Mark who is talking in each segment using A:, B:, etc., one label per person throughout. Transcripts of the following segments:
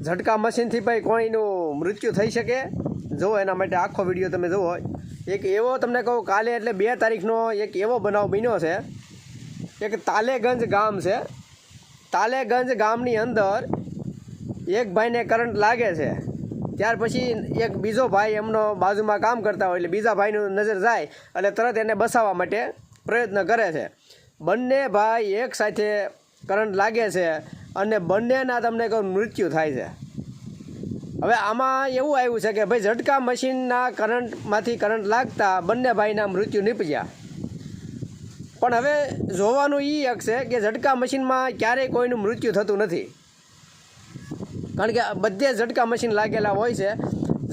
A: ઝટકા મશીનથી ભાઈ કોઈનું મૃત્યુ થઈ શકે? જુઓ, એના માટે આખો વિડીયો તમે જુઓ. એક એવો તમને કહું, કાલે એટલે 2 તારીખનો એક એવો બનાવ બન્યો છે. એક તાલેગંજ ગામ છે. તાલેગંજ ગામની અંદર એક ભાઈને કરંટ લાગે છે. ત્યાર પછી એક બીજો ભાઈ એમનો બાજુમાં કામ કરતા હોય એટલે બીજા ભાઈનું નજર જાય એટલે તરત એને બસાવવા માટે પ્રયત્ન કરે છે. બંને ભાઈ એક સાથે કરંટ લાગે છે અને બંનેના તમને કહું મૃત્યુ થાય છે. હવે આમાં એવું આવ્યું છે કે ભાઈ ઝટકા મશીનના કરંટમાંથી કરંટ લાગતા બંને ભાઈના મૃત્યુ નીપજ્યા. પણ હવે જોવાનું એ એક છે કે ઝટકા મશીનમાં ક્યારેય કોઈનું મૃત્યુ થતું નથી, કારણ કે બધે ઝટકા મશીન લાગેલા હોય છે.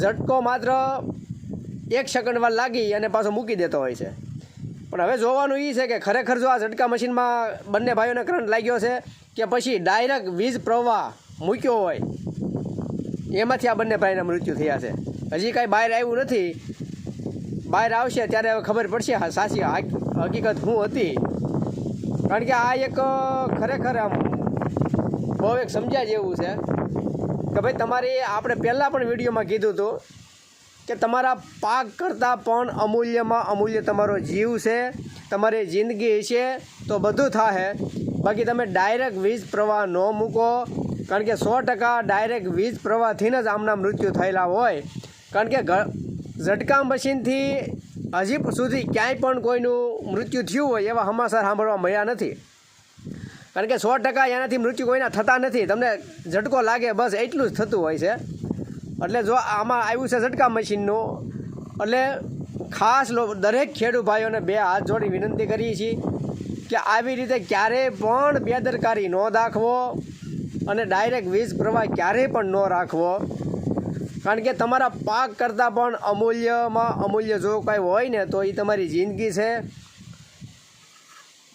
A: ઝટકો માત્ર 1 સેકન્ડ વાર લાગી અને પાછો મૂકી દેતો હોય છે. પણ હવે જોવાનું એ છે કે ખરેખર જો આ ઝટકા મશીનમાં બંને ભાઈઓને કરંટ લાગ્યો છે કે પછી ડાયરેક્ટ વીજ પ્રવાહ મૂક્યો હોય એમાંથી આ બંને ભાઈના મૃત્યુ થયા છે. હજી કાંઈ બહાર આવ્યું નથી. બહાર આવશે ત્યારે હવે ખબર પડશે સાચી હકીકત શું હતી. કારણ કે આ એક ખરેખર આમ બહુ એક સમજ્યા જેવું છે કે ભાઈ તમારી આપણે પહેલાં પણ વિડીયોમાં કીધું હતું કે તમારા પાક કરતાં પણ અમૂલ્યમાં અમૂલ્ય તમારો જીવ છે, તમારી જિંદગી છે, તો બધું થાય. બાકી તમે ડાયરેક્ટ વીજ પ્રવાહ ન મૂકો, કારણ કે 100% ડાયરેક્ટ વીજ પ્રવાહથી જ આમના મૃત્યુ થયેલા હોય. કારણ કે ઝટકા મશીનથી હજી સુધી ક્યાંય પણ કોઈનું મૃત્યુ થયું હોય એવા સમાચાર સાંભળવા મળ્યા નથી. કારણ કે 100% એનાથી મૃત્યુ કોઈના થતા નથી. તમને ઝટકો લાગે બસ એટલું જ થતું હોય છે. એટલે જો આમાં આવ્યું છે ઝટકા મશીનનું, એટલે ખાસ દરેક ખેડૂત ભાઈઓને 2 હાથ જોડી વિનંતી કરીએ છીએ કે આવી રીતે ક્યારેય પણ બેદરકારી ન દાખવો અને ડાયરેક્ટ વીજ પ્રવાહ ક્યારેય પણ ન રાખવો. કારણ કે તમારા પાક કરતાં પણ અમૂલ્યમાં અમૂલ્ય જો કાંઈ હોય ને તો એ તમારી જિંદગી છે.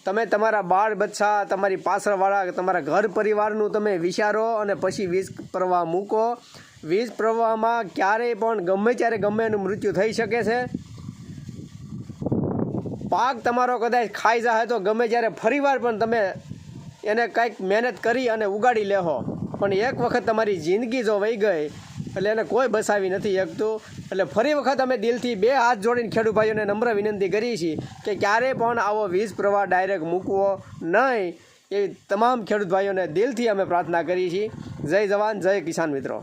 A: તમે તમારા બાળ બચ્ચા, તમારી પાછળવાળા તમારા ઘર પરિવારનું તમે વિચારો અને પછી વીજ પ્રવાહ મૂકો. વીજ પ્રવાહમાં ક્યારેય પણ ગમે ત્યારે ગમે એનું મૃત્યુ થઈ શકે છે. પાક તમારો કદાચ ખાઈ જાય તો ગમે ત્યારે ફરીવાર પણ તમે એને કંઈક મહેનત કરી અને ઉગાડી લેહો, પણ એક વખત તમારી જિંદગી જો વહી ગઈ એટલે એને કોઈ બસાવી નથી શકતું. એટલે ફરી વખત અમે દિલથી 2 હાથ જોડીને ખેડૂત ભાઈઓને નમ્ર વિનંતી કરીએ છીએ કે ક્યારેય પણ આવો વીજ પ્રવાહ ડાયરેક્ટ મૂકવો નહીં, એવી તમામ ખેડૂત ભાઈઓને દિલથી અમે પ્રાર્થના કરીએ છીએ. જય જવાન, જય કિસાન મિત્રો.